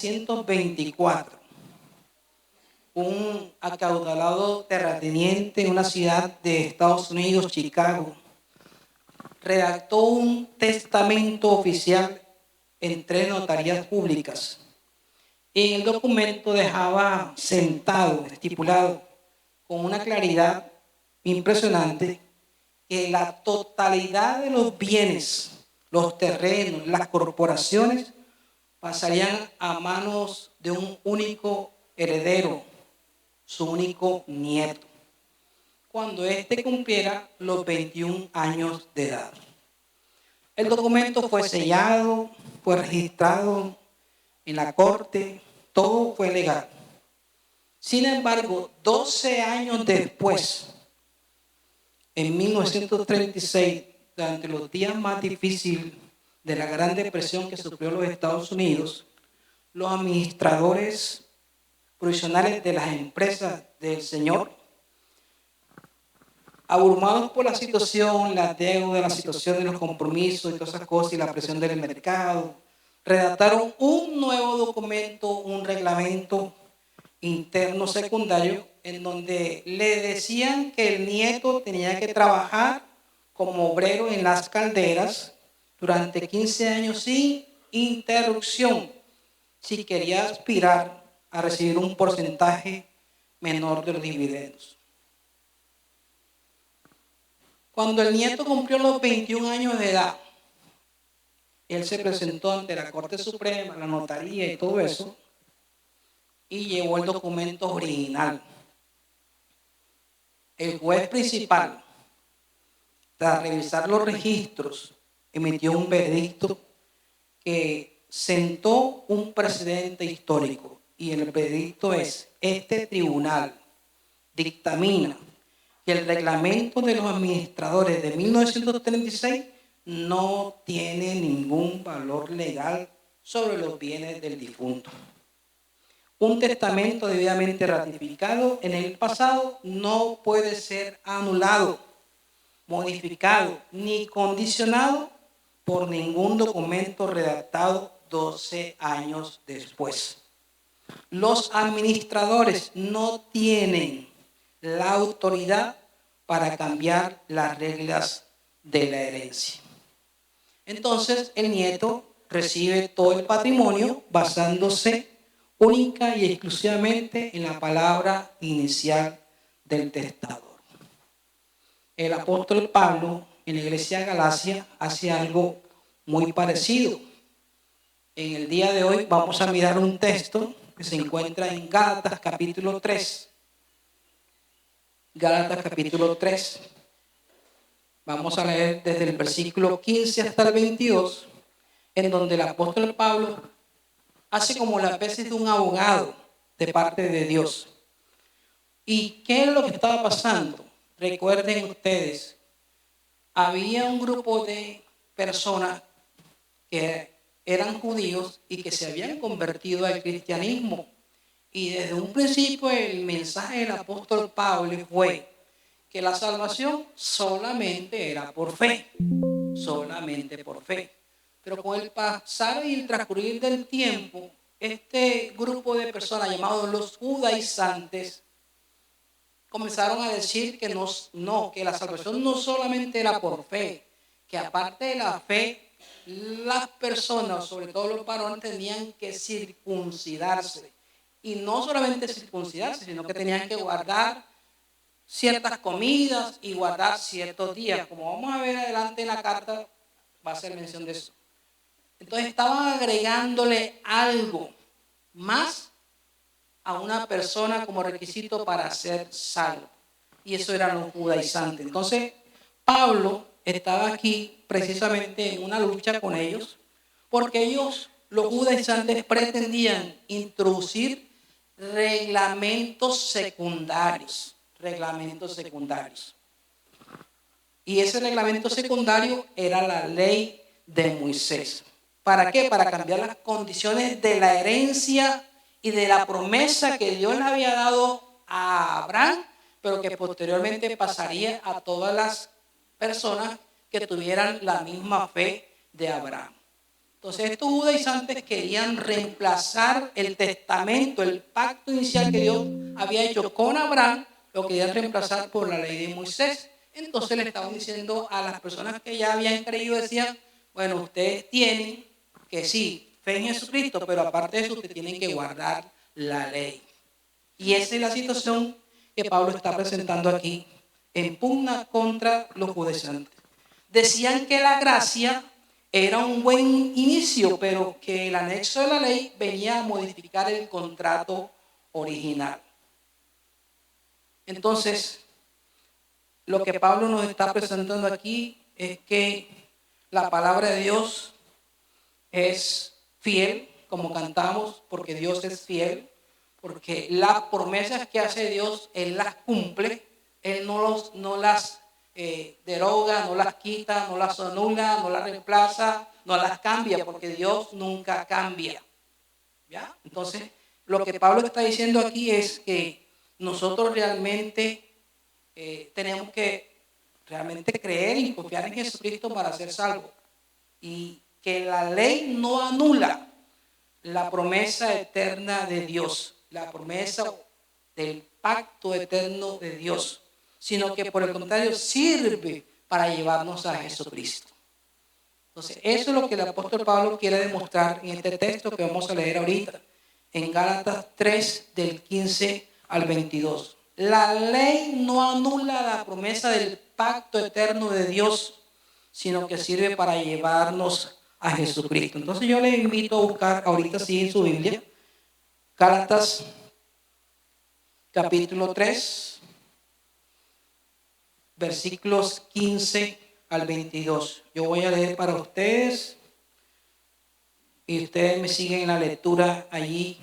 1924, un acaudalado terrateniente en una ciudad de Estados Unidos, Chicago, redactó un testamento oficial en 3 notarías públicas. Y en el documento dejaba sentado, estipulado, con una claridad impresionante, que la totalidad de los bienes, los terrenos, las corporaciones, pasarían a manos de un único heredero, su único nieto, cuando éste cumpliera los 21 años de edad. El documento fue sellado, fue registrado en la corte, todo fue legal. Sin embargo, 12 años después, en 1936, durante los días más difíciles de la Gran Depresión que sufrió los Estados Unidos, los administradores provisionales de las empresas del señor, abrumados por la situación, la deuda, la situación de los compromisos y todas esas cosas y la presión del mercado, redactaron un nuevo documento, un reglamento interno secundario, en donde le decían que el nieto tenía que trabajar como obrero en las calderas durante 15 años sin interrupción, si quería aspirar a recibir un porcentaje menor de los dividendos. Cuando el nieto cumplió los 21 años de edad, él se presentó ante la Corte Suprema, la notaría y todo eso, y llevó el documento original. El juez principal, tras revisar los registros, emitió un veredicto que sentó un precedente histórico. Y el veredicto es: este tribunal dictamina que el reglamento de los administradores de 1936 no tiene ningún valor legal sobre los bienes del difunto. Un testamento debidamente ratificado en el pasado no puede ser anulado, modificado ni condicionado por ningún documento redactado 12 años después. Los administradores no tienen la autoridad para cambiar las reglas de la herencia. Entonces, el nieto recibe todo el patrimonio basándose única y exclusivamente en la palabra inicial del testador. El apóstol Pablo en la iglesia de Galacia hace algo muy parecido. En el día de hoy vamos a mirar un texto que se encuentra en Gálatas capítulo 3. Gálatas capítulo 3. Vamos a leer desde el versículo 15 hasta el 22, en donde el apóstol Pablo hace como la especie de un abogado de parte de Dios. ¿Y qué es lo que estaba pasando? Recuerden ustedes, había un grupo de personas que eran judíos y que se habían convertido al cristianismo. Y desde un principio el mensaje del apóstol Pablo fue que la salvación solamente era por fe, solamente por fe. Pero con el pasar y el transcurrir del tiempo, este grupo de personas llamados los judaizantes comenzaron a decir que que la salvación no solamente era por fe, que aparte de la fe, las personas, sobre todo los varones, tenían que circuncidarse. Y no solamente circuncidarse, sino que tenían que guardar ciertas comidas y guardar ciertos días. Como vamos a ver adelante en la carta, va a hacer mención de eso. Entonces estaban agregándole algo más a una persona como requisito para ser salvo. Y eso eran los judaizantes. Entonces Pablo estaba aquí precisamente en una lucha con ellos, porque ellos, los judaizantes, pretendían introducir reglamentos secundarios. Y ese reglamento secundario era la ley de Moisés. ¿Para qué? Para cambiar las condiciones de la herencia y de la promesa que Dios le había dado a Abraham, pero que posteriormente pasaría a todas las personas que tuvieran la misma fe de Abraham. Entonces estos judaizantes querían reemplazar el testamento, el pacto inicial que Dios había hecho con Abraham, lo querían reemplazar por la ley de Moisés. Entonces le estaban diciendo a las personas que ya habían creído, decían, bueno, ustedes tienen que sí, fe en Jesucristo, pero aparte de eso ustedes tienen que guardar la ley. Y esa es la situación que Pablo está presentando aquí, en pugna contra los judaizantes. Decían que la gracia era un buen inicio, pero que el anexo de la ley venía a modificar el contrato original. Entonces, lo que Pablo nos está presentando aquí es que la palabra de Dios es fiel, como cantamos, porque Dios es fiel, porque las promesas que hace Dios, Él las cumple, Él no las deroga, no las quita, no las anula, no las reemplaza, no las cambia, porque Dios nunca cambia. ¿Ya? Entonces, lo que Pablo está diciendo aquí es que nosotros realmente tenemos que realmente creer y confiar en Jesucristo para ser salvos. Y que la ley no anula la promesa eterna de Dios, la promesa del pacto eterno de Dios, sino que por el contrario sirve para llevarnos a Jesucristo. Entonces, eso es lo que el apóstol Pablo quiere demostrar en este texto que vamos a leer ahorita, en Gálatas 3, del 15 al 22. La ley no anula la promesa del pacto eterno de Dios, sino que sirve para llevarnos a Jesucristo. Entonces yo les invito a buscar ahorita sí en su Biblia, Gálatas capítulo 3, versículos 15 al 22. Yo voy a leer para ustedes y ustedes me siguen en la lectura allí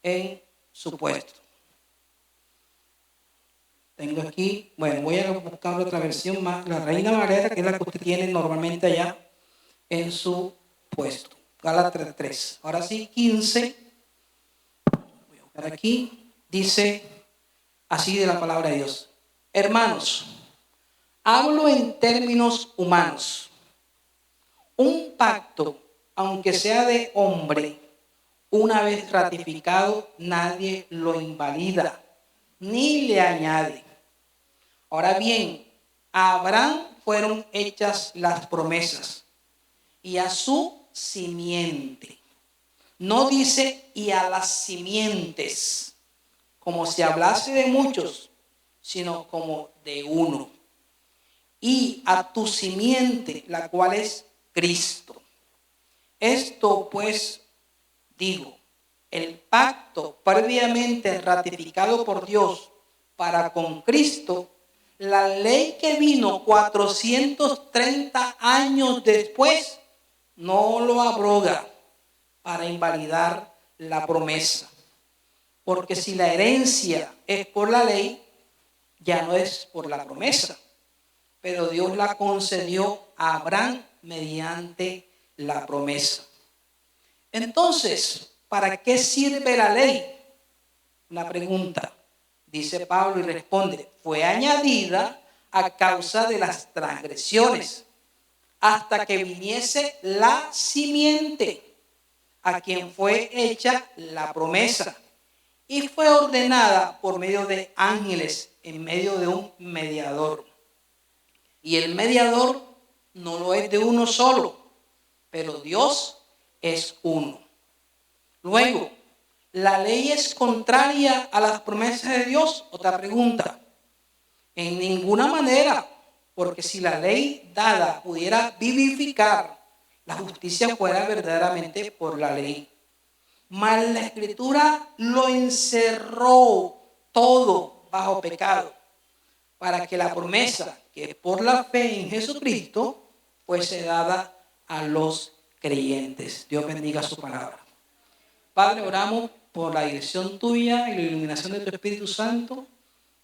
en su puesto. Tengo aquí, bueno, voy a buscar otra versión más, la Reina Valera, que es la que usted tiene normalmente allá en su puesto. Gálatas 3. Ahora sí, 15. Voy a buscar aquí. Dice así de la palabra de Dios. Hermanos, hablo en términos humanos. Un pacto, aunque sea de hombre, una vez ratificado, nadie lo invalida ni le añade. Ahora bien, a Abraham fueron hechas las promesas y a su simiente. No dice y a las simientes, como si hablase de muchos, sino como de uno. Y a tu simiente, la cual es Cristo. Esto pues digo, el pacto previamente ratificado por Dios para con Cristo, la ley que vino 430 años después, no lo abroga para invalidar la promesa. Porque si la herencia es por la ley, ya no es por la promesa. Pero Dios la concedió a Abraham mediante la promesa. Entonces, ¿para qué sirve la ley? Una pregunta. Dice Pablo y responde, fue añadida a causa de las transgresiones, hasta que viniese la simiente, a quien fue hecha la promesa, y fue ordenada por medio de ángeles, en medio de un mediador. Y el mediador no lo es de uno solo, pero Dios es uno. Luego, ¿la ley es contraria a las promesas de Dios? Otra pregunta. En ninguna manera, porque si la ley dada pudiera vivificar, la justicia fuera verdaderamente por la ley. Mas la Escritura lo encerró todo bajo pecado, para que la promesa, que es por la fe en Jesucristo, fuese dada a los creyentes. Dios bendiga su palabra. Padre, oramos por la dirección tuya y la iluminación de tu Espíritu Santo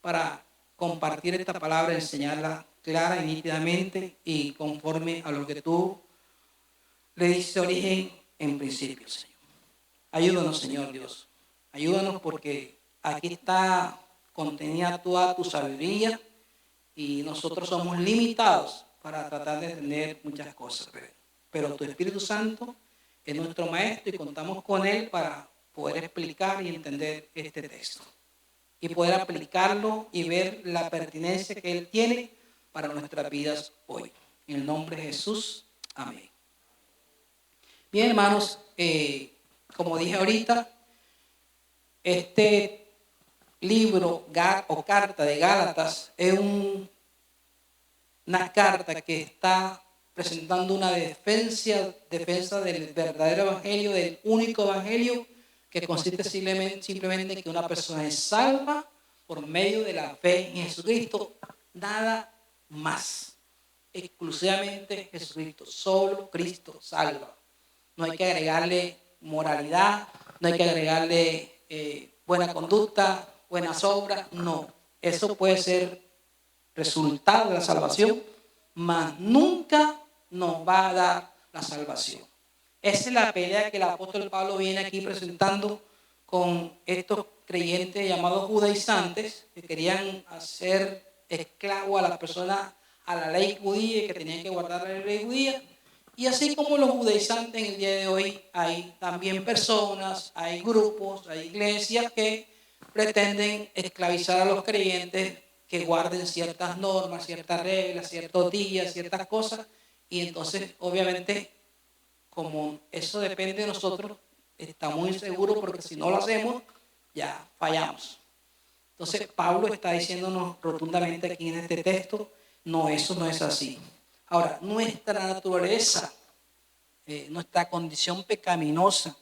para compartir esta palabra, enseñarla clara y nítidamente y conforme a lo que tú le diste origen en principio, Señor. Ayúdanos, Señor Dios. Ayúdanos porque aquí está contenida toda tu sabiduría y nosotros somos limitados para tratar de entender muchas cosas. pero tu Espíritu Santo es nuestro maestro y contamos con él para poder explicar y entender este texto y poder aplicarlo y ver la pertinencia que él tiene para nuestras vidas hoy. En el nombre de Jesús, amén. Bien, hermanos, como dije ahorita, este libro o carta de Gálatas es una carta que está presentando una defensa del verdadero evangelio, del único evangelio, que consiste simplemente en que una persona es salva por medio de la fe en Jesucristo, nada más, exclusivamente Jesucristo, solo Cristo salva. No hay que agregarle moralidad, no hay que agregarle buena conducta, buenas obras, no. Eso puede ser resultado de la salvación, mas nunca nos va a dar la salvación. Esa es la pelea que el apóstol Pablo viene aquí presentando con estos creyentes llamados judaizantes, que querían hacer esclavo a las personas a la ley judía y que tenían que guardar la ley judía. Y así como los judaizantes en el día de hoy, hay también personas, hay grupos, hay iglesias que pretenden esclavizar a los creyentes, que guarden ciertas normas, ciertas reglas, ciertos días, ciertas cosas. Y entonces, obviamente, como eso depende de nosotros, estamos inseguros porque si no lo hacemos, ya fallamos. Entonces, Pablo está diciéndonos rotundamente aquí en este texto, no, eso no es así. Ahora, nuestra naturaleza, nuestra condición pecaminosa,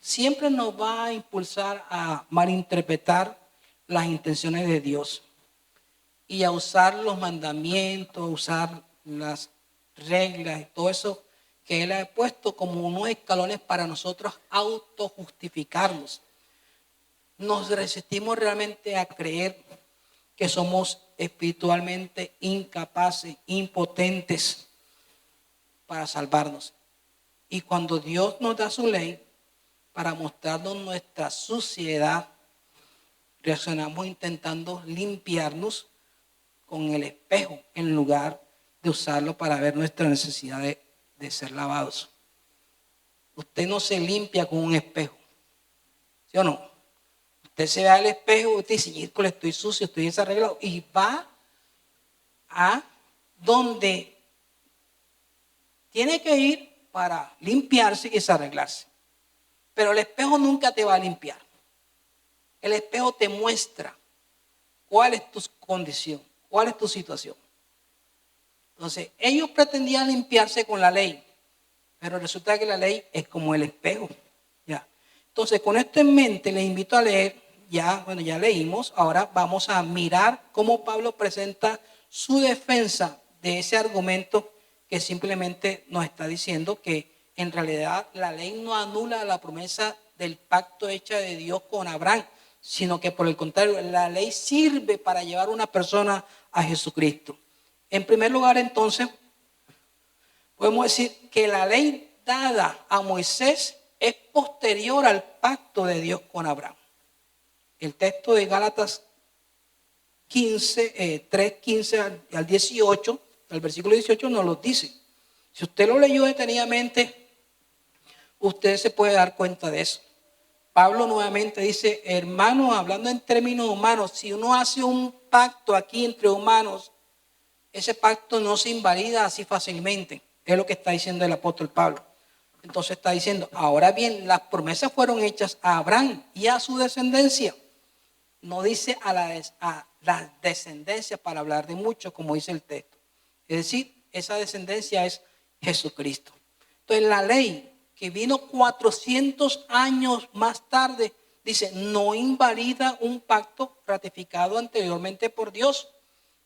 siempre nos va a impulsar a malinterpretar las intenciones de Dios y a usar los mandamientos, a usar las reglas y todo eso que Él ha puesto como unos escalones para nosotros autojustificarnos. Nos resistimos realmente a creer que somos espiritualmente incapaces, impotentes para salvarnos. Y cuando Dios nos da su ley para mostrarnos nuestra suciedad, reaccionamos intentando limpiarnos con el espejo en lugar de usarlo para ver nuestra necesidad de ser lavados. Usted no se limpia con un espejo, ¿sí o no? Usted se ve al espejo, usted dice, híjole, estoy sucio, estoy desarreglado, y va a donde tiene que ir para limpiarse y desarreglarse. Pero el espejo nunca te va a limpiar. El espejo te muestra cuál es tu condición, cuál es tu situación. Entonces, ellos pretendían limpiarse con la ley, pero resulta que la ley es como el espejo. ¿Ya? Entonces, con esto en mente, les invito a leer, ya leímos, ahora vamos a mirar cómo Pablo presenta su defensa de ese argumento que simplemente nos está diciendo que en realidad la ley no anula la promesa del pacto hecha de Dios con Abraham, sino que por el contrario, la ley sirve para llevar a una persona a Jesucristo. En primer lugar, entonces, podemos decir que la ley dada a Moisés es posterior al pacto de Dios con Abraham. El texto de Gálatas 3:15 al 18, al versículo 18 nos lo dice. Si usted lo leyó detenidamente, usted se puede dar cuenta de eso. Pablo nuevamente dice, hermanos, hablando en términos humanos, si uno hace un pacto aquí entre humanos, ese pacto no se invalida así fácilmente. Es lo que está diciendo el apóstol Pablo. Entonces está diciendo, ahora bien, las promesas fueron hechas a Abraham y a su descendencia. No dice a la descendencia para hablar de mucho, como dice el texto. Es decir, esa descendencia es Jesucristo. Entonces la ley que vino 400 años más tarde, dice, no invalida un pacto ratificado anteriormente por Dios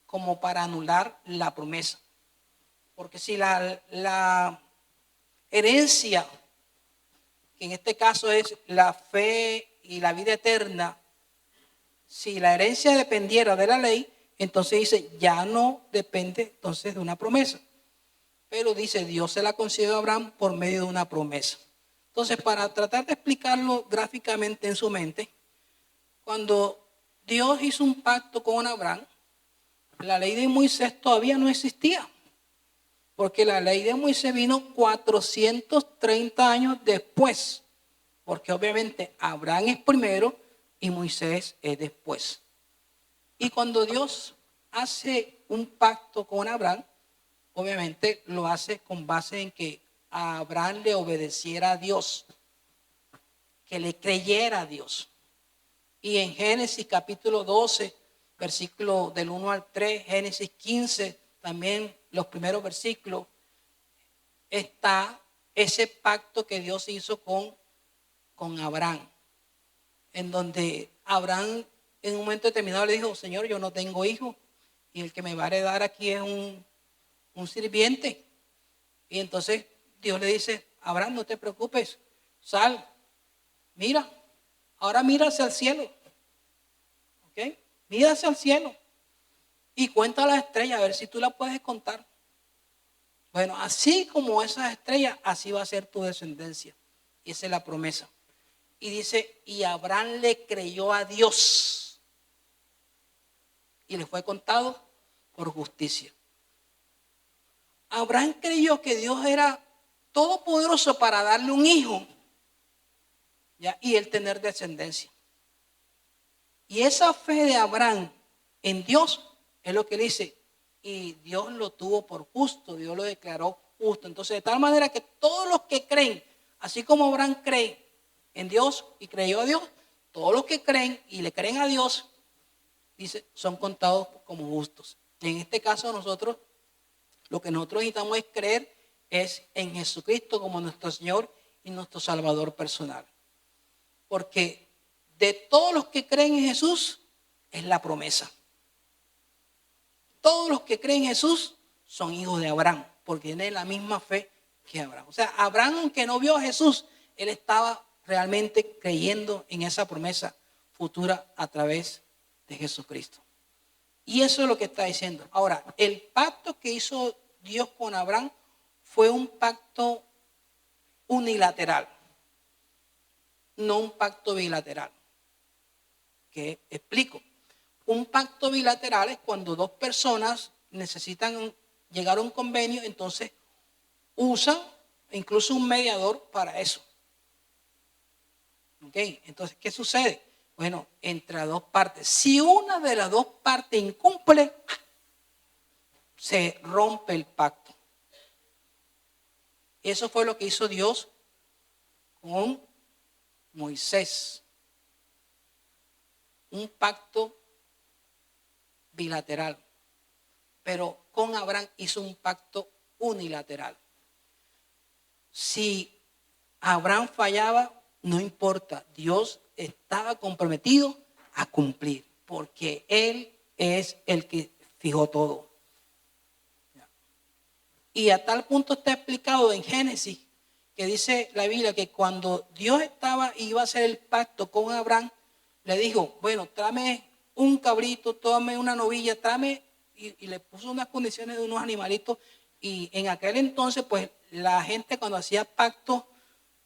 como para anular la promesa. Porque si la herencia, que en este caso es la fe y la vida eterna, si la herencia dependiera de la ley, entonces dice, ya no depende entonces de una promesa. Pero dice, Dios se la concedió a Abraham por medio de una promesa. Entonces, para tratar de explicarlo gráficamente en su mente, cuando Dios hizo un pacto con Abraham, la ley de Moisés todavía no existía. Porque la ley de Moisés vino 430 años después. Porque obviamente Abraham es primero y Moisés es después. Y cuando Dios hace un pacto con Abraham, obviamente lo hace con base en que a Abraham le obedeciera a Dios, que le creyera a Dios. Y en Génesis capítulo 12, versículo del 1 al 3, Génesis 15, también los primeros versículos, está ese pacto que Dios hizo con Abraham, en donde Abraham en un momento determinado le dijo: Señor, yo no tengo hijo y el que me va a heredar aquí es un sirviente. Y entonces Dios le dice: Abraham, no te preocupes, sal, mira, ahora mira hacia el cielo, ¿ok? Mira hacia el cielo y cuenta las estrellas, a ver si tú las puedes contar. Bueno, así como esas estrellas, así va a ser tu descendencia. Y esa es la promesa. Y dice: y Abraham le creyó a Dios y le fue contado por justicia. Abraham creyó que Dios era todopoderoso para darle un hijo, ¿ya? Y él tener descendencia. Y esa fe de Abraham en Dios es lo que le dice: y Dios lo tuvo por justo, Dios lo declaró justo. Entonces, de tal manera que todos los que creen, así como Abraham cree en Dios y creyó a Dios, todos los que creen y le creen a Dios, dice, son contados como justos. Y en este caso nosotros, lo que nosotros necesitamos es creer es en Jesucristo como nuestro Señor y nuestro Salvador personal. Porque de todos los que creen en Jesús es la promesa. Todos los que creen en Jesús son hijos de Abraham, porque tienen la misma fe que Abraham. O sea, Abraham, aunque no vio a Jesús, él estaba realmente creyendo en esa promesa futura a través de Jesucristo. Y eso es lo que está diciendo. Ahora, el pacto que hizo Dios con Abraham fue un pacto unilateral, no un pacto bilateral. ¿Qué explico? Un pacto bilateral es cuando dos personas necesitan llegar a un convenio, entonces usan incluso un mediador para eso. ¿Ok? Entonces, ¿qué sucede? Bueno, entre las dos partes, si una de las dos partes incumple, se rompe el pacto. Eso fue lo que hizo Dios con Moisés. Un pacto bilateral. Pero con Abraham hizo un pacto unilateral. Si Abraham fallaba, no importa. Dios estaba comprometido a cumplir, porque Él es el que fijó todo. Y a tal punto está explicado en Génesis, que dice la Biblia que cuando Dios iba a hacer el pacto con Abraham, le dijo: bueno, tráeme un cabrito, tráeme una novilla, tráeme, y le puso unas condiciones de unos animalitos. Y en aquel entonces, pues la gente cuando hacía pacto,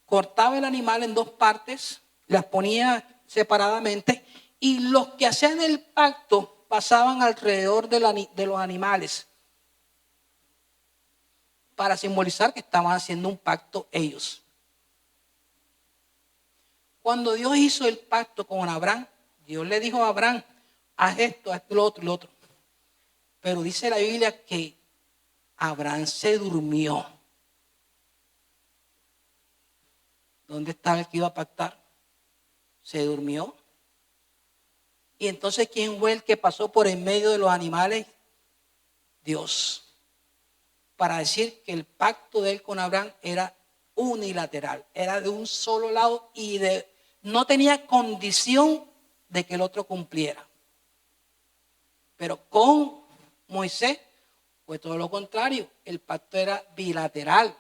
cortaba el animal en dos partes, las ponía separadamente, y los que hacían el pacto pasaban alrededor de los animales para simbolizar que estaban haciendo un pacto ellos. Cuando Dios hizo el pacto con Abraham, Dios le dijo a Abraham: haz esto, lo otro y lo otro. Pero dice la Biblia que Abraham se durmió. ¿Dónde estaba el que iba a pactar? Se durmió. Y entonces, ¿quién fue el que pasó por en medio de los animales? Dios. Para decir que el pacto de él con Abraham era unilateral, era de un solo lado y no tenía condición de que el otro cumpliera. Pero con Moisés fue todo lo contrario, el pacto era bilateral.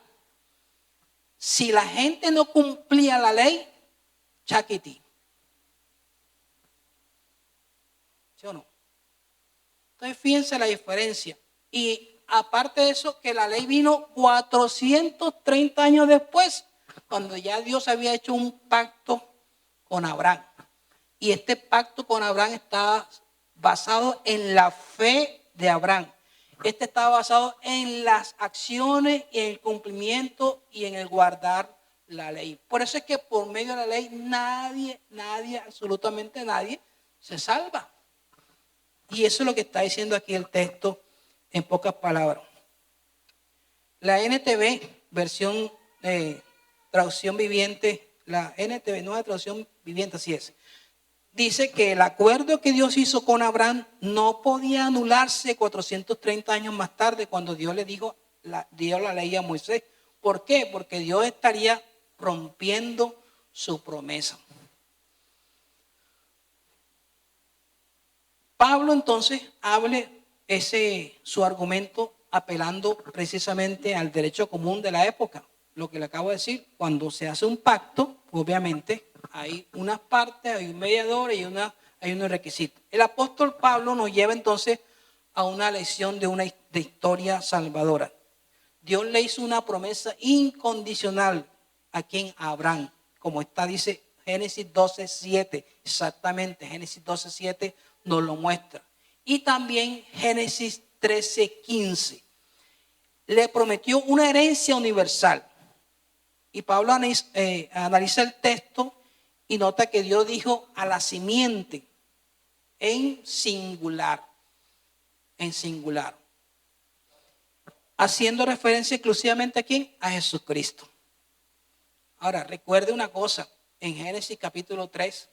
Si la gente no cumplía la ley, chaquití. ¿Sí o no? Entonces fíjense la diferencia. Y aparte de eso, que la ley vino 430 años después, cuando ya Dios había hecho un pacto con Abraham. Y este pacto con Abraham está basado en la fe de Abraham. Este está basado en las acciones, en el cumplimiento y en el guardar la ley. Por eso es que por medio de la ley nadie, absolutamente nadie se salva. Y eso es lo que está diciendo aquí el texto en pocas palabras. La NTV, versión traducción viviente, la NTV, nueva traducción viviente, así es. Dice que el acuerdo que Dios hizo con Abraham no podía anularse 430 años más tarde cuando Dios le dio la ley a Moisés. ¿Por qué? Porque Dios estaría rompiendo su promesa. Pablo entonces hable su argumento apelando precisamente al derecho común de la época. Lo que le acabo de decir, cuando se hace un pacto, obviamente hay unas partes, hay un mediador y hay unos requisitos. El apóstol Pablo nos lleva entonces a una lección de historia salvadora. Dios le hizo una promesa incondicional a quien a Abraham, como dice Génesis 12:7, exactamente, Génesis 12:7 nos lo muestra. Y también Génesis 13:15. Le prometió una herencia universal. Y Pablo analiza el texto y nota que Dios dijo a la simiente en singular. En singular. Haciendo referencia exclusivamente a ¿quién? A Jesucristo. Ahora, recuerde una cosa. En Génesis capítulo 3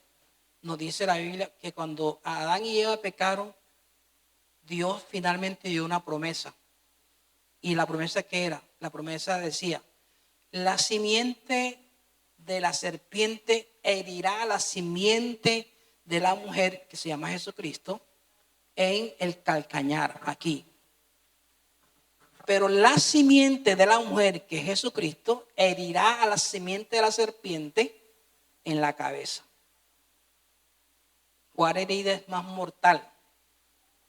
nos dice la Biblia que cuando Adán y Eva pecaron, Dios finalmente dio una promesa. ¿Y la promesa qué era? La promesa decía, la simiente de la serpiente herirá a la simiente de la mujer, que se llama Jesucristo, en el calcañar, aquí. Pero la simiente de la mujer, que es Jesucristo, herirá a la simiente de la serpiente en la cabeza. ¿Cuál herida es más mortal?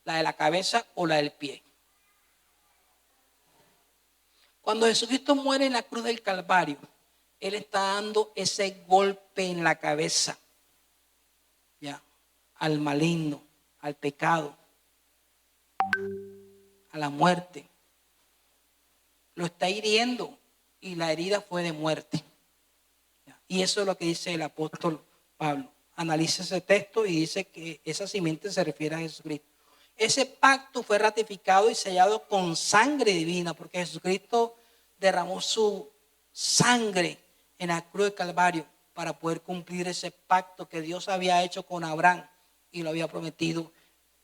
¿La de la cabeza o la del pie? Cuando Jesucristo muere en la cruz del Calvario, Él está dando ese golpe en la cabeza, ya, al maligno, al pecado, a la muerte. Lo está hiriendo y la herida fue de muerte. Ya. Y eso es lo que dice el apóstol Pablo. Analiza ese texto y dice que esa simiente se refiere a Jesucristo. Ese pacto fue ratificado y sellado con sangre divina, porque Jesucristo derramó su sangre en la cruz del Calvario para poder cumplir ese pacto que Dios había hecho con Abraham y lo había prometido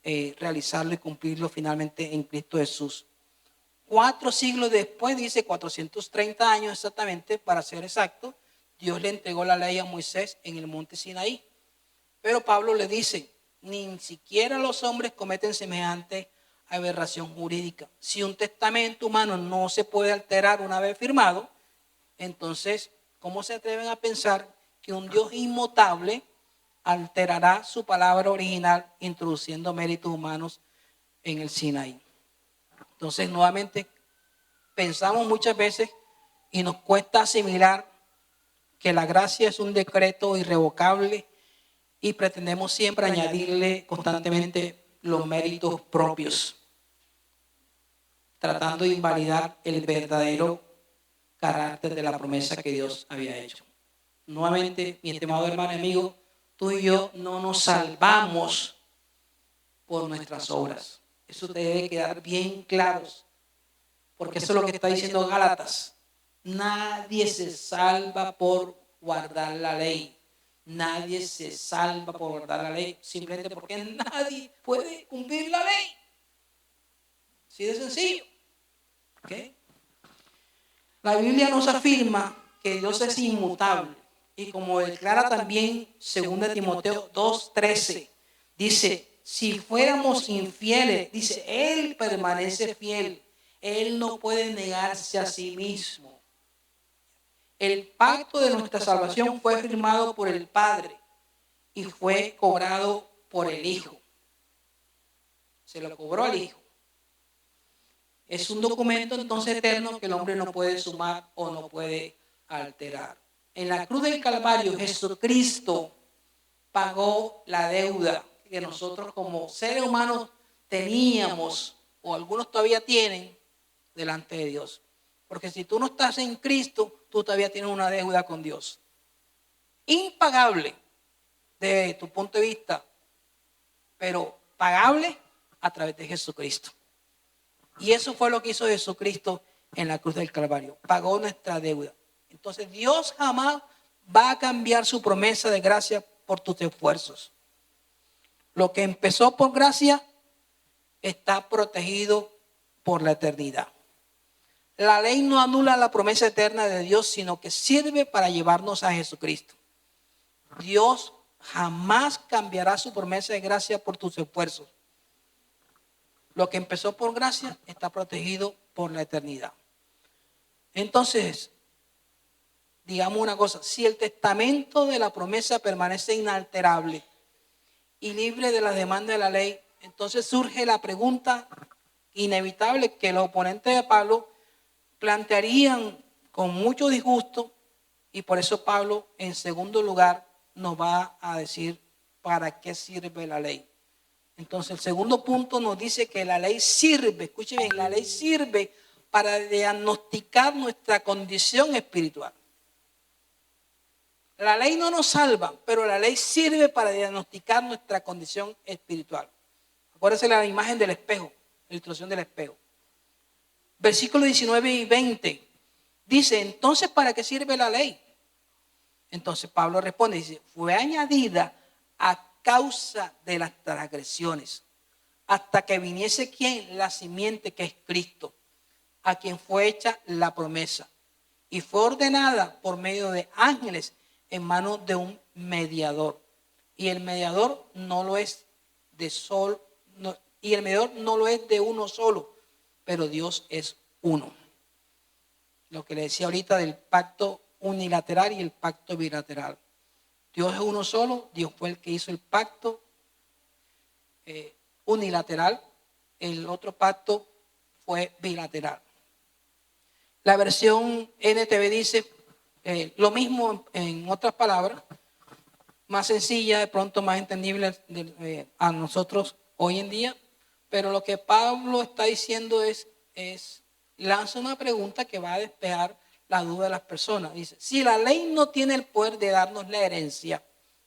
realizarlo y cumplirlo finalmente en Cristo Jesús. 4 siglos después, dice 430 años exactamente, para ser exacto, Dios le entregó la ley a Moisés en el monte Sinaí. Pero Pablo le dice, ni siquiera los hombres cometen semejante aberración jurídica. Si un testamento humano no se puede alterar una vez firmado, entonces, ¿cómo se atreven a pensar que un Dios inmutable alterará su palabra original introduciendo méritos humanos en el Sinaí? Entonces, nuevamente, pensamos muchas veces y nos cuesta asimilar que la gracia es un decreto irrevocable y pretendemos siempre añadirle constantemente los méritos propios, tratando de invalidar el verdadero carácter de la promesa que Dios había hecho. Nuevamente, mi estimado hermano y amigo, tú y yo no nos salvamos por nuestras obras. Eso te debe quedar bien claro, porque eso es lo que está diciendo Gálatas. Nadie se salva por guardar la ley. Nadie se salva por guardar la ley, simplemente porque nadie puede cumplir la ley. Así de sencillo. ¿Okay? La Biblia nos afirma que Dios es inmutable. Y como declara también 2 Timoteo 2:13, dice, si fuéramos infieles, dice, Él permanece fiel. Él no puede negarse a sí mismo. El pacto de nuestra salvación fue firmado por el Padre y fue cobrado por el Hijo. Se lo cobró al Hijo. Es un documento entonces eterno que el hombre no puede sumar o no puede alterar. En la cruz del Calvario, Jesucristo pagó la deuda que nosotros como seres humanos teníamos o algunos todavía tienen delante de Dios. Porque si tú no estás en Cristo, tú todavía tienes una deuda con Dios. Impagable de tu punto de vista, pero pagable a través de Jesucristo. Y eso fue lo que hizo Jesucristo en la cruz del Calvario. Pagó nuestra deuda. Entonces Dios jamás va a cambiar su promesa de gracia por tus esfuerzos. Lo que empezó por gracia está protegido por la eternidad. La ley no anula la promesa eterna de Dios, sino que sirve para llevarnos a Jesucristo. Dios jamás cambiará su promesa de gracia por tus esfuerzos. Lo que empezó por gracia está protegido por la eternidad. Entonces, digamos una cosa, si el testamento de la promesa permanece inalterable y libre de las demandas de la ley, entonces surge la pregunta inevitable que los oponentes de Pablo plantearían con mucho disgusto, y por eso Pablo en segundo lugar nos va a decir para qué sirve la ley. Entonces el segundo punto nos dice que la ley sirve, escuchen bien, la ley sirve para diagnosticar nuestra condición espiritual. La ley no nos salva, pero la ley sirve para diagnosticar nuestra condición espiritual. Acuérdense la imagen del espejo, la ilustración del espejo. Versículos 19 y 20 dice, entonces, ¿para qué sirve la ley? Entonces Pablo responde, dice, fue añadida a causa de las transgresiones, hasta que viniese ¿quién? La simiente que es Cristo, a quien fue hecha la promesa, y fue ordenada por medio de ángeles en manos de un mediador. Y el mediador no lo es de sol, no, y el mediador no lo es de uno solo, pero Dios es uno. Lo que le decía ahorita del pacto unilateral y el pacto bilateral. Dios es uno solo, Dios fue el que hizo el pacto unilateral, el otro pacto fue bilateral. La versión NTV dice lo mismo en otras palabras, más sencilla, de pronto más entendible a nosotros hoy en día, pero lo que Pablo está diciendo es lanza una pregunta que va a despejar la duda de las personas. Dice, si la ley no tiene el poder de darnos la herencia,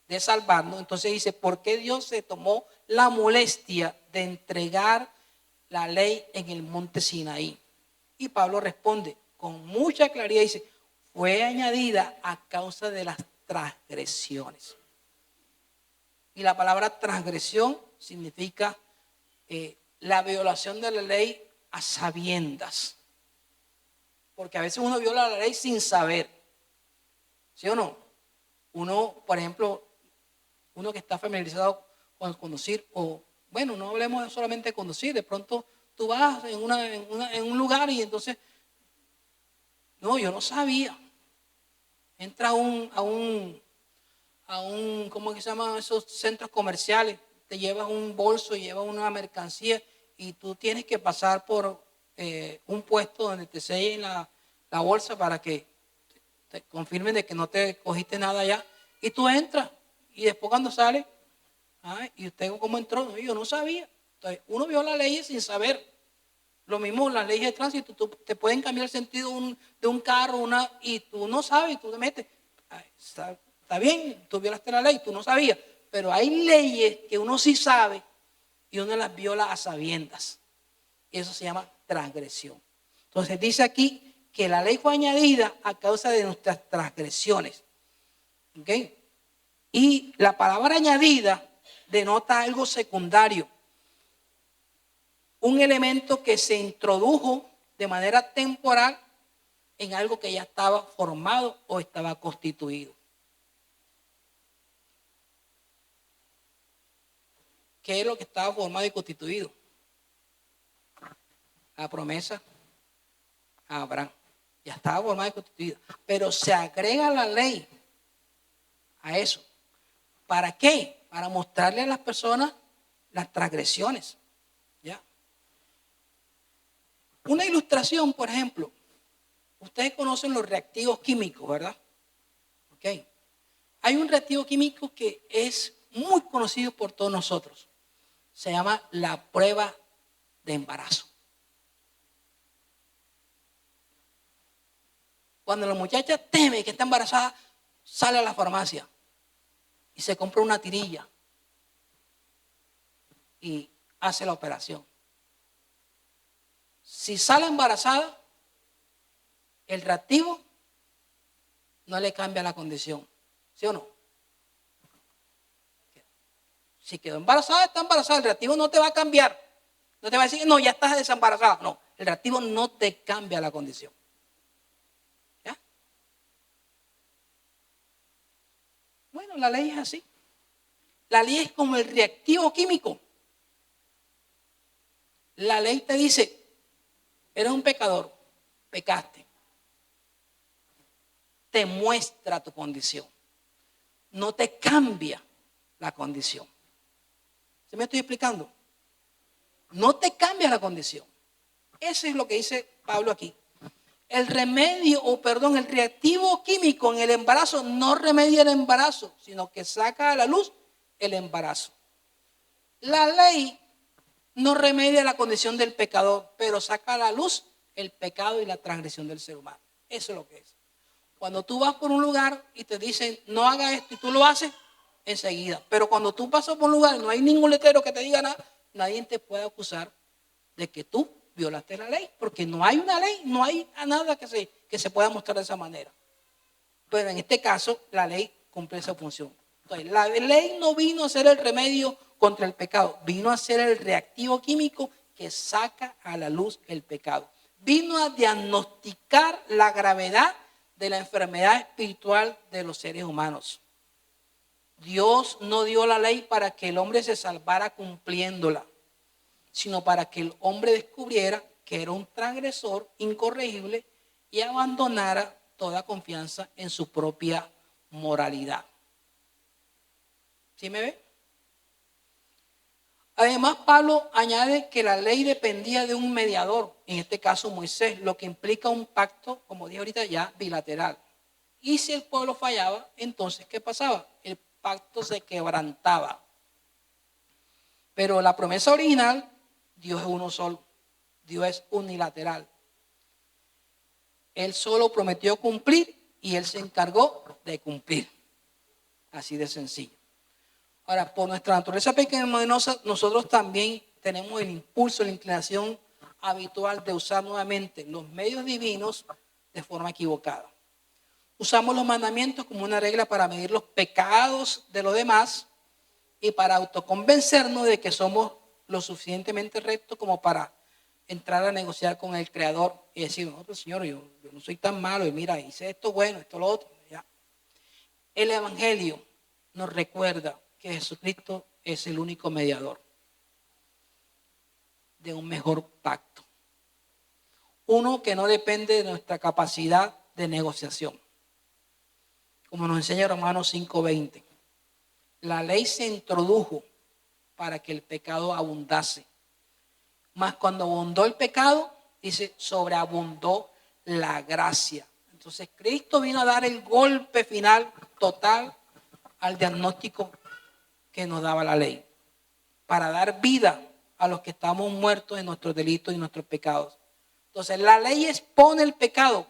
de salvarnos, entonces dice, ¿por qué Dios se tomó la molestia de entregar la ley en el monte Sinaí? Y Pablo responde con mucha claridad, dice, fue añadida a causa de las transgresiones. Y la palabra transgresión significa la violación de la ley a sabiendas. Porque a veces uno viola la ley sin saber. ¿Sí o no? Uno, por ejemplo, uno que está familiarizado con conducir, o bueno, no hablemos solamente de conducir, de pronto tú vas en un lugar y entonces, no, yo no sabía. Entra a un ¿cómo es que se llaman esos centros comerciales? Te llevas un bolso, llevas una mercancía y tú tienes que pasar por un puesto donde te sellen la bolsa para que te confirmen de que no te cogiste nada allá. Y tú entras y después cuando sales, ¿y usted cómo entró? No, yo no sabía. Entonces, uno viola las leyes sin saber. Lo mismo las leyes de tránsito, tú te pueden cambiar el sentido de un carro, y tú no sabes, tú te metes. Está bien, tú violaste la ley, tú no sabías, pero hay leyes que uno sí sabe y uno las viola a sabiendas. Y eso se llama transgresión. Entonces dice aquí que la ley fue añadida a causa de nuestras transgresiones. ¿Ok? Y la palabra añadida denota algo secundario. Un elemento que se introdujo de manera temporal en algo que ya estaba formado o estaba constituido. ¿Qué es lo que estaba formado y constituido? La promesa a Abraham. Ya estaba formada y constituida. Pero se agrega la ley a eso. ¿Para qué? Para mostrarle a las personas las transgresiones. ¿Ya? Una ilustración, por ejemplo. Ustedes conocen los reactivos químicos, ¿verdad? Ok. Hay un reactivo químico que es muy conocido por todos nosotros. Se llama la prueba de embarazo. Cuando la muchacha teme que está embarazada, sale a la farmacia y se compra una tirilla y hace la operación. Si sale embarazada, el reactivo no le cambia la condición, ¿sí o no? Si quedó embarazada, está embarazada, el reactivo no te va a cambiar. No te va a decir, no, ya estás desembarazada. No, el reactivo no te cambia la condición. ¿Ya? Bueno, la ley es así. La ley es como el reactivo químico. La ley te dice, eres un pecador, pecaste. Te muestra tu condición. No te cambia la condición. ¿Se me estoy explicando? No te cambia la condición. Eso es lo que dice Pablo aquí. El reactivo químico en el embarazo no remedia el embarazo, sino que saca a la luz el embarazo. La ley no remedia la condición del pecador, pero saca a la luz el pecado y la transgresión del ser humano. Eso es lo que es. Cuando tú vas por un lugar y te dicen no hagas esto y tú lo haces, enseguida. Pero cuando tú pasas por un lugar y no hay ningún letrero que te diga nada, nadie te puede acusar de que tú violaste la ley, porque no hay una ley, no hay nada que se pueda mostrar de esa manera. Pero en este caso, la ley cumple esa función. Entonces, la ley no vino a ser el remedio contra el pecado, vino a ser el reactivo químico que saca a la luz el pecado. Vino a diagnosticar la gravedad de la enfermedad espiritual de los seres humanos. Dios no dio la ley para que el hombre se salvara cumpliéndola, sino para que el hombre descubriera que era un transgresor incorregible y abandonara toda confianza en su propia moralidad. ¿Sí me ve? Además, Pablo añade que la ley dependía de un mediador, en este caso Moisés, lo que implica un pacto, como dije ahorita ya, bilateral. Y si el pueblo fallaba, entonces, ¿qué pasaba? El pacto se quebrantaba. Pero la promesa original, Dios es uno solo. Dios es unilateral. Él solo prometió cumplir y Él se encargó de cumplir. Así de sencillo. Ahora, por nuestra naturaleza pecaminosa, nosotros también tenemos el impulso, la inclinación habitual de usar nuevamente los medios divinos de forma equivocada. Usamos los mandamientos como una regla para medir los pecados de los demás y para autoconvencernos de que somos lo suficientemente rectos como para entrar a negociar con el Creador y decir, no, pero Señor, yo no soy tan malo y mira, hice esto bueno, esto lo otro. Ya. El Evangelio nos recuerda que Jesucristo es el único mediador de un mejor pacto. Uno que no depende de nuestra capacidad de negociación. Como nos enseña Romanos 5:20. La ley se introdujo para que el pecado abundase. Mas cuando abundó el pecado, dice, sobreabundó la gracia. Entonces Cristo vino a dar el golpe final total al diagnóstico que nos daba la ley, para dar vida a los que estamos muertos en nuestros delitos y nuestros pecados. Entonces la ley expone el pecado,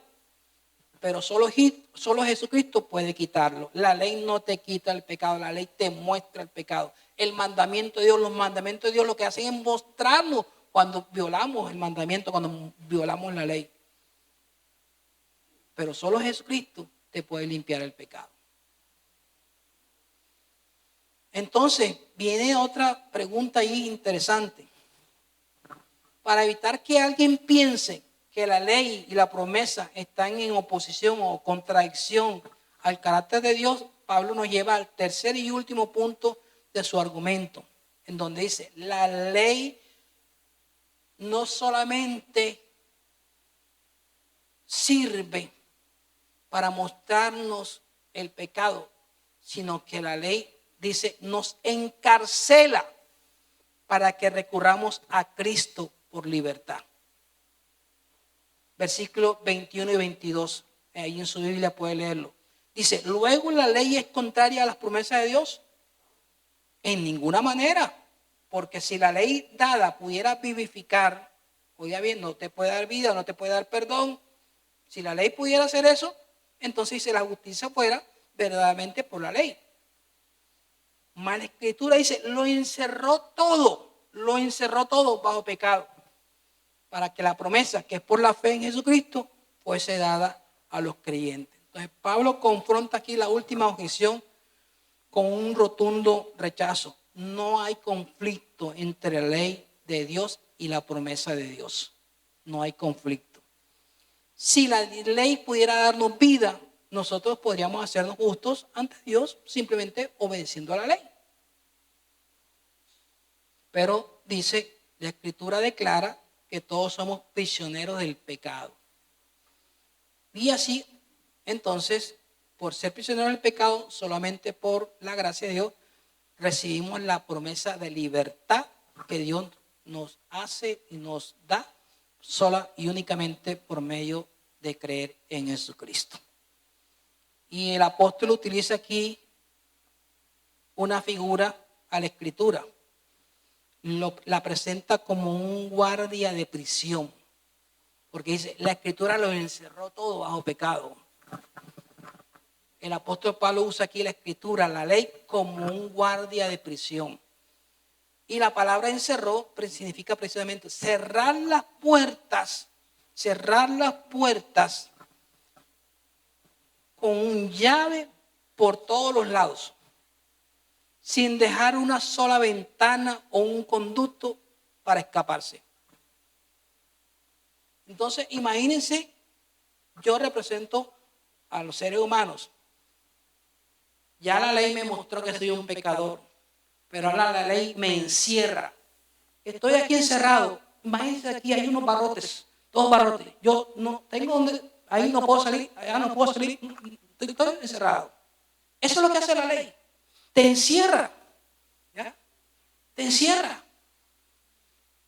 pero solo Jesucristo puede quitarlo. La ley no te quita el pecado, la ley te muestra el pecado. El mandamiento de Dios, los mandamientos de Dios lo que hacen es mostrarnos cuando violamos el mandamiento, cuando violamos la ley. Pero solo Jesucristo te puede limpiar el pecado. Entonces, viene otra pregunta ahí interesante. Para evitar que alguien piense que la ley y la promesa están en oposición o contradicción al carácter de Dios, Pablo nos lleva al tercer y último punto de su argumento, en donde dice, la ley no solamente sirve para mostrarnos el pecado, sino que la ley, dice, nos encarcela para que recurramos a Cristo por libertad. Versículos 21 y 22, ahí en su Biblia puede leerlo. Dice, ¿luego la ley es contraria a las promesas de Dios? En ninguna manera, Porque si la ley dada pudiera vivificar, oiga bien, no te puede dar vida, no te puede dar perdón. Si la ley pudiera hacer eso, entonces si la justicia fuera verdaderamente por la ley. Mas la Escritura dice, lo encerró todo bajo pecado, para que la promesa, que es por la fe en Jesucristo, fuese dada a los creyentes. Entonces Pablo confronta aquí la última objeción con un rotundo rechazo. No hay conflicto entre la ley de Dios y la promesa de Dios. No hay conflicto. Si la ley pudiera darnos vida, nosotros podríamos hacernos justos ante Dios simplemente obedeciendo a la ley. Pero dice, la Escritura declara que todos somos prisioneros del pecado. Y así, entonces, por ser prisioneros del pecado, solamente por la gracia de Dios, recibimos la promesa de libertad que Dios nos hace y nos da sola y únicamente por medio de creer en Jesucristo. Y el apóstol utiliza aquí una figura a la Escritura. La presenta como un guardia de prisión. Porque dice, la Escritura lo encerró todo bajo pecado. El apóstol Pablo usa aquí la Escritura, la ley, como un guardia de prisión. Y la palabra encerró significa precisamente cerrar las puertas con llave por todos los lados, sin dejar una sola ventana o un conducto para escaparse. Entonces, imagínense, yo represento a los seres humanos. Ya la ley me mostró que soy un pecador, pero ahora la ley me encierra. Estoy aquí encerrado. Imagínense, aquí hay unos barrotes, dos barrotes. Yo no tengo donde, ahí no puedo salir, allá no puedo salir, estoy encerrado. Eso es lo que hace la ley. Te encierra. ¿Ya? Te encierra.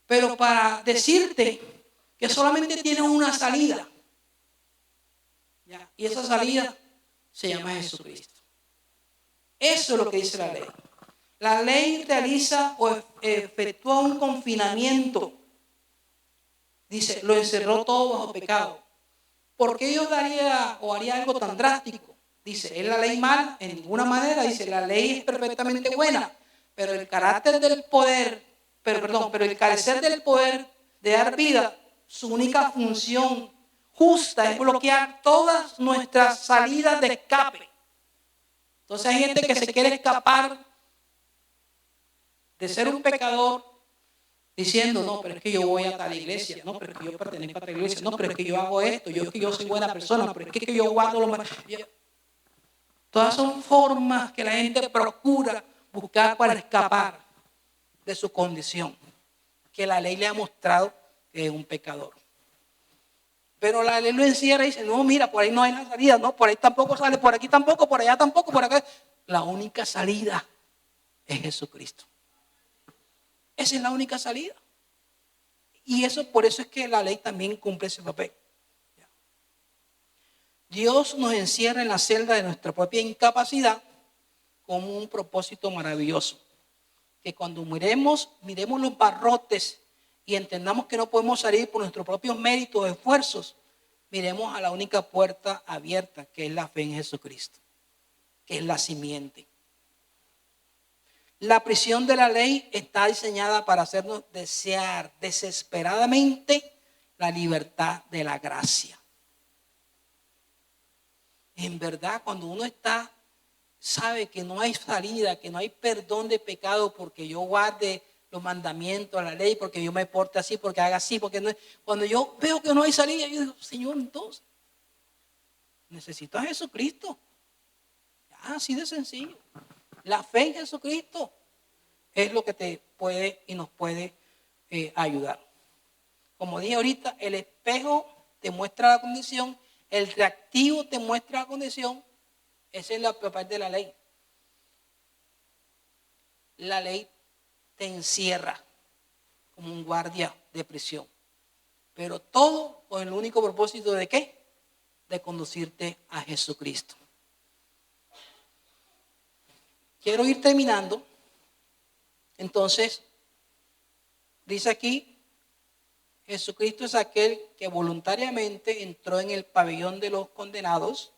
Pero para decirte que solamente tienes una salida. ¿Ya? Y esa salida se llama Jesucristo. Eso es lo que dice la ley. La ley realiza o efectúa un confinamiento. Dice, lo encerró todo bajo pecado. ¿Por qué Dios daría o haría algo tan drástico? Dice, ¿es la ley mala? En ninguna manera. Dice, la ley es perfectamente buena. Pero el carácter del poder, pero el carecer del poder de dar vida, su única función justa es bloquear todas nuestras salidas de escape. Entonces hay gente que se quiere escapar de ser un pecador diciendo, no, pero es que yo voy a tal iglesia, no, pero es que yo pertenezco a tal iglesia, no, pero es que yo hago esto, es que yo soy buena persona, pero es que yo guardo lo más. Todas son formas que la gente procura buscar para escapar de su condición, que la ley le ha mostrado que es un pecador. Pero la ley lo encierra y dice, no, mira, por ahí no hay la salida, no, por ahí tampoco sale, por aquí tampoco, por allá tampoco, por acá. La única salida es Jesucristo. Esa es la única salida. Y eso, por eso es que la ley también cumple ese papel. Dios nos encierra en la celda de nuestra propia incapacidad con un propósito maravilloso. Que cuando miremos los barrotes y entendamos que no podemos salir por nuestros propios méritos o esfuerzos, miremos a la única puerta abierta, que es la fe en Jesucristo, que es la simiente. La prisión de la ley está diseñada para hacernos desear desesperadamente la libertad de la gracia. En verdad, cuando uno sabe que no hay salida, que no hay perdón de pecado porque yo guarde los mandamientos, la ley, porque yo me porte así, porque haga así, porque no. Cuando yo veo que no hay salida, yo digo, Señor, entonces, necesito a Jesucristo. Así de sencillo. La fe en Jesucristo es lo que te puede y nos puede ayudar. Como dije ahorita, el espejo te muestra la condición, el reactivo te muestra la condición. Esa es la parte de la ley. La ley te encierra como un guardia de prisión. Pero todo con el único propósito de ¿qué? De conducirte a Jesucristo. Quiero ir terminando. Entonces, Dice aquí, Jesucristo es aquel que voluntariamente entró en el pabellón de los condenados.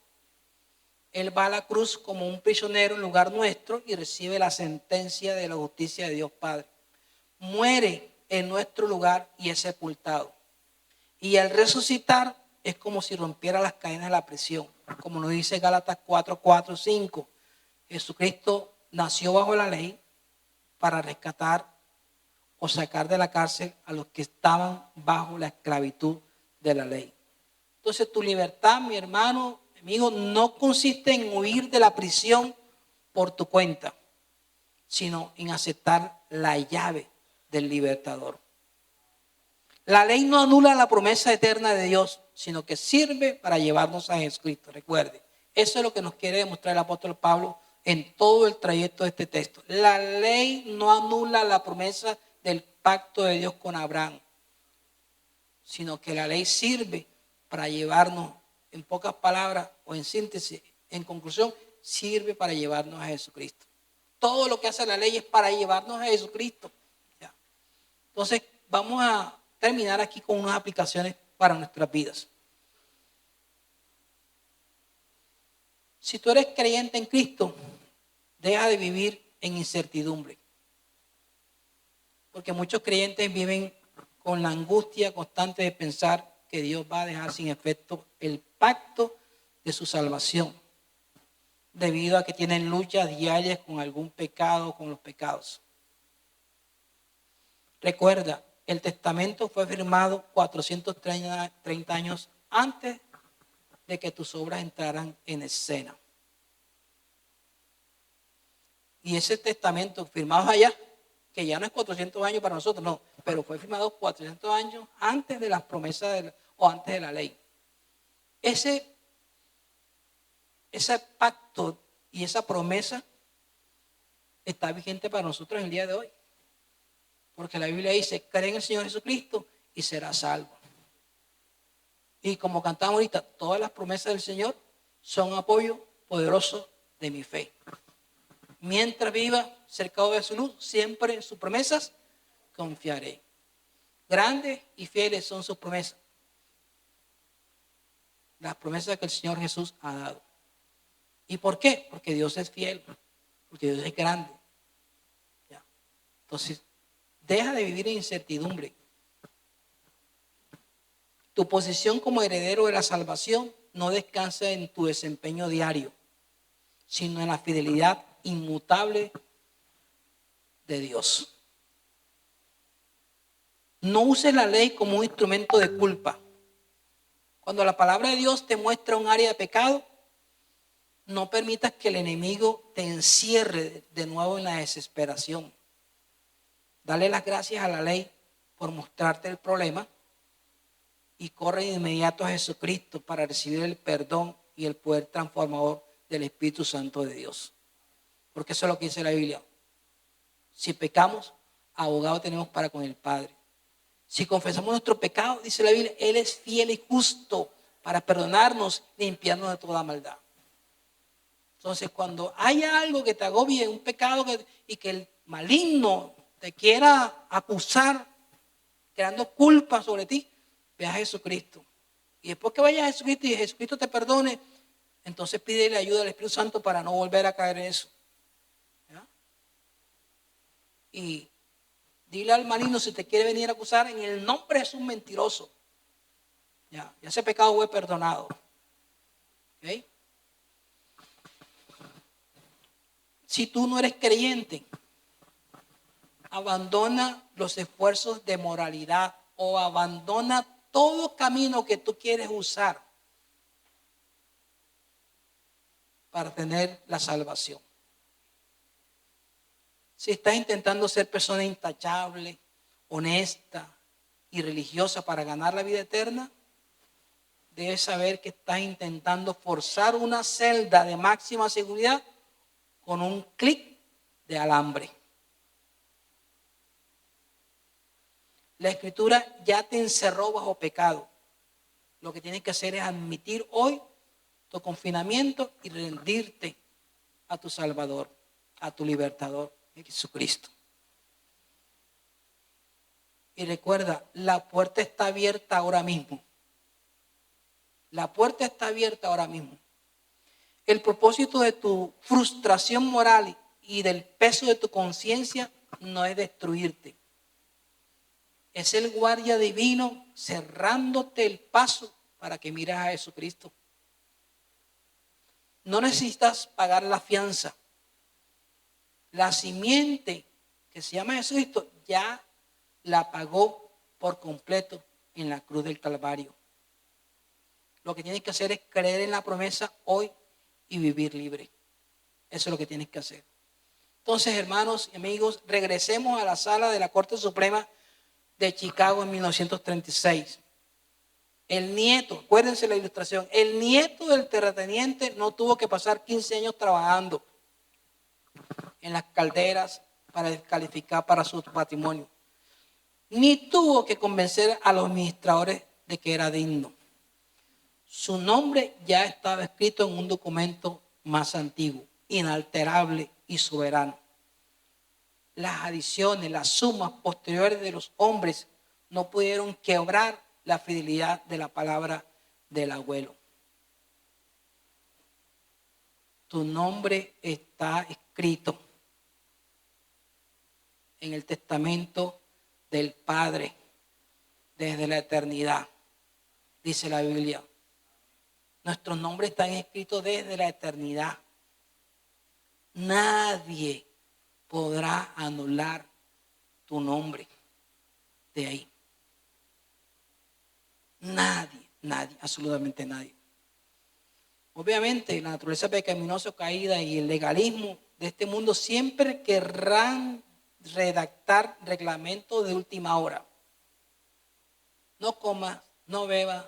Él va a la cruz como un prisionero en lugar nuestro y recibe la sentencia de la justicia de Dios Padre. Muere en nuestro lugar y es sepultado. Y al resucitar es como si rompiera las cadenas de la prisión. Como nos dice Gálatas 4, 4, 5. Jesucristo nació bajo la ley para rescatar o sacar de la cárcel a los que estaban bajo la esclavitud de la ley. Entonces tu libertad, mi hermano, amigo, no consiste en huir de la prisión por tu cuenta, sino en aceptar la llave del libertador. La ley no anula la promesa eterna de Dios, sino que sirve para llevarnos a Jesucristo. Recuerde, eso es lo que nos quiere demostrar el apóstol Pablo en todo el trayecto de este texto. La ley no anula la promesa del pacto de Dios con Abraham, sino que la ley sirve para llevarnos, en pocas palabras o en síntesis, en conclusión, sirve para llevarnos a Jesucristo. Todo lo que hace la ley es para llevarnos a Jesucristo. ¿Ya? Entonces, vamos a terminar aquí con unas aplicaciones para nuestras vidas. Si tú eres creyente en Cristo, deja de vivir en incertidumbre. Porque muchos creyentes viven con la angustia constante de pensar que Dios va a dejar sin efecto el pacto de su salvación, debido a que tienen luchas diarias con algún pecado, con los pecados. Recuerda, el testamento fue firmado 430 años antes de que tus obras entraran en escena. Y ese testamento firmado allá, que ya no es 400 años para nosotros, no, pero fue firmado 400 años antes de las promesas o antes de la ley. Ese pacto y esa promesa está vigente para nosotros en el día de hoy. Porque la Biblia dice, cree en el Señor Jesucristo y serás salvo. Y como cantamos ahorita, todas las promesas del Señor son apoyo poderoso de mi fe. Mientras viva cercado de su luz, siempre en sus promesas confiaré. Grandes y fieles son sus promesas. Las promesas que el Señor Jesús ha dado. ¿Y por qué? Porque Dios es fiel. Porque Dios es grande. ¿Ya? Entonces, deja de vivir en incertidumbre. Tu posición como heredero de la salvación no descansa en tu desempeño diario, sino en la fidelidad inmutable de Dios. No uses la ley como un instrumento de culpa. Cuando la palabra de Dios te muestra un área de pecado, no permitas que el enemigo te encierre de nuevo en la desesperación. Dale las gracias a la ley por mostrarte el problema y corre de inmediato a Jesucristo para recibir el perdón y el poder transformador del Espíritu Santo de Dios. Porque eso es lo que dice la Biblia. Si pecamos, abogado tenemos para con el Padre. Si confesamos nuestro pecado, dice la Biblia, Él es fiel y justo para perdonarnos y limpiarnos de toda maldad. Entonces, cuando haya algo que te agobie, un pecado y que el maligno te quiera acusar, creando culpa sobre ti, ve a Jesucristo. Y después que vayas a Jesucristo y Jesucristo te perdone, entonces pídele ayuda al Espíritu Santo para no volver a caer en eso. ¿Ya? Y dile al maligno si te quiere venir a acusar, en el nombre de Jesús mentiroso. Ya ese pecado fue perdonado. ¿Okay? Si tú no eres creyente, abandona los esfuerzos de moralidad o abandona todo camino que tú quieres usar para tener la salvación. Si estás intentando ser persona intachable, honesta y religiosa para ganar la vida eterna, debes saber que estás intentando forzar una celda de máxima seguridad con un clic de alambre. La Escritura ya te encerró bajo pecado. Lo que tienes que hacer es admitir hoy tu confinamiento y rendirte a tu Salvador, a tu libertador, Jesucristo. Y recuerda, la puerta está abierta ahora mismo. La puerta está abierta ahora mismo. El propósito de tu frustración moral y del peso de tu conciencia no es destruirte. Es el guardia divino cerrándote el paso para que mires a Jesucristo. No necesitas pagar la fianza. La simiente que se llama Jesucristo ya la pagó por completo en la cruz del Calvario. Lo que tienes que hacer es creer en la promesa hoy y vivir libre. Eso es lo que tienes que hacer. Entonces, hermanos y amigos, regresemos a la sala de la Corte Suprema de Chicago en 1936. El nieto, acuérdense la ilustración, el nieto del terrateniente no tuvo que pasar 15 años trabajando en las calderas para descalificar para su patrimonio. Ni tuvo que convencer a los administradores de que era digno. Su nombre ya estaba escrito en un documento más antiguo, inalterable y soberano. Las adiciones, las sumas posteriores de los hombres no pudieron quebrar la fidelidad de la palabra del abuelo. Tu nombre está escrito en el testamento del Padre desde la eternidad, dice la Biblia. Nuestros nombres están escritos desde la eternidad. Nadie podrá anular tu nombre de ahí. Nadie, absolutamente nadie. Obviamente la naturaleza pecaminosa caída y el legalismo de este mundo siempre querrán redactar reglamentos de última hora. No comas, no bebas,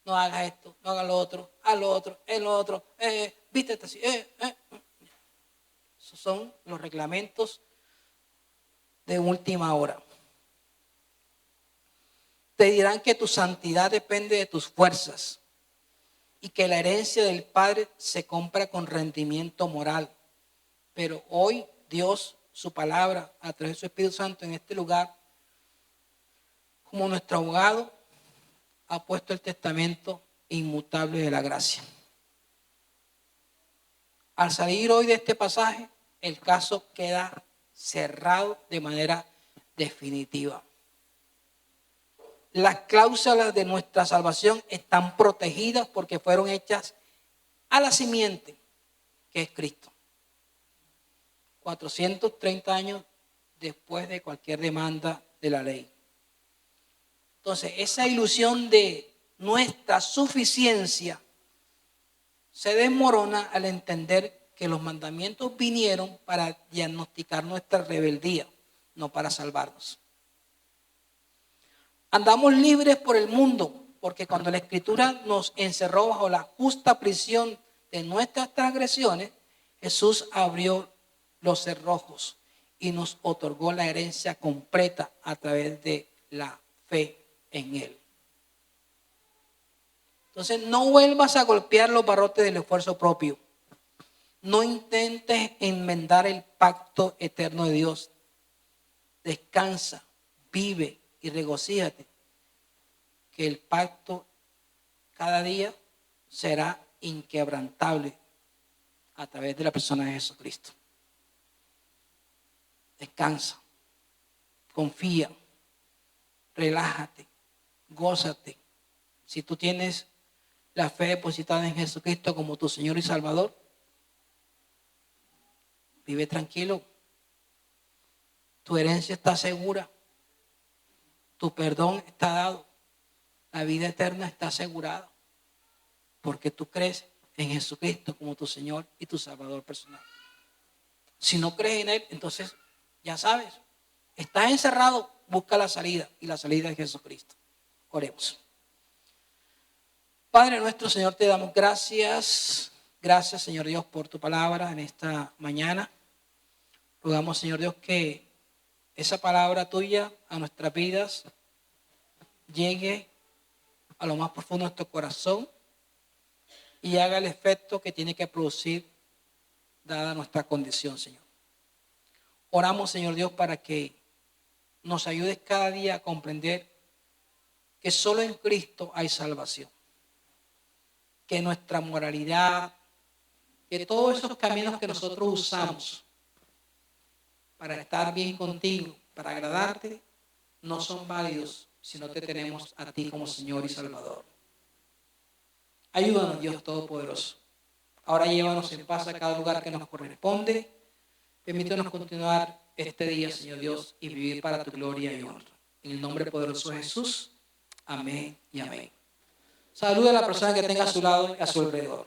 no hagas esto, no hagas lo otro, haz lo otro, el otro, vístete así, Esos son los reglamentos de última hora. Te dirán que tu santidad depende de tus fuerzas y que la herencia del Padre se compra con rendimiento moral. Pero hoy Dios, su palabra, a través de su Espíritu Santo en este lugar, como nuestro abogado, ha puesto el testamento inmutable de la gracia. Al salir hoy de este pasaje, el caso queda cerrado de manera definitiva. Las cláusulas de nuestra salvación están protegidas porque fueron hechas a la simiente, que es Cristo. 430 años después de cualquier demanda de la ley. Entonces, esa ilusión de nuestra suficiencia se desmorona al entender que los mandamientos vinieron para diagnosticar nuestra rebeldía, no para salvarnos. Andamos libres por el mundo, porque cuando la Escritura nos encerró bajo la justa prisión de nuestras transgresiones, Jesús abrió los cerrojos y nos otorgó la herencia completa a través de la fe en Él. Entonces, no vuelvas a golpear los barrotes del esfuerzo propio. No intentes enmendar el pacto eterno de Dios. Descansa, vive y regocíjate que el pacto cada día será inquebrantable a través de la persona de Jesucristo. Descansa, confía, relájate, gózate. Si tú tienes la fe depositada en Jesucristo como tu Señor y Salvador, vive tranquilo. Tu herencia está segura. Tu perdón está dado. La vida eterna está asegurada. Porque tú crees en Jesucristo como tu Señor y tu Salvador personal. Si no crees en Él, entonces ya sabes, estás encerrado, busca la salida. Y la salida es Jesucristo. Oremos. Padre nuestro, Señor, te damos gracias. Gracias, Señor Dios, por tu palabra en esta mañana. Rogamos, Señor Dios, que esa palabra tuya a nuestras vidas llegue a lo más profundo de nuestro corazón y haga el efecto que tiene que producir dada nuestra condición, Señor. Oramos, Señor Dios, para que nos ayudes cada día a comprender que solo en Cristo hay salvación. Que nuestra moralidad, que todos esos caminos que nosotros usamos para estar bien contigo, para agradarte, no son válidos si no te tenemos a ti como Señor y Salvador. Ayúdanos, Dios Todopoderoso. Ahora llévanos en paz a cada lugar que nos corresponde. Permítanos continuar este día, Señor Dios, y vivir para tu gloria y honra. En el nombre poderoso de Jesús. Amén y amén. Saluda a la persona que tenga a su lado y a su alrededor.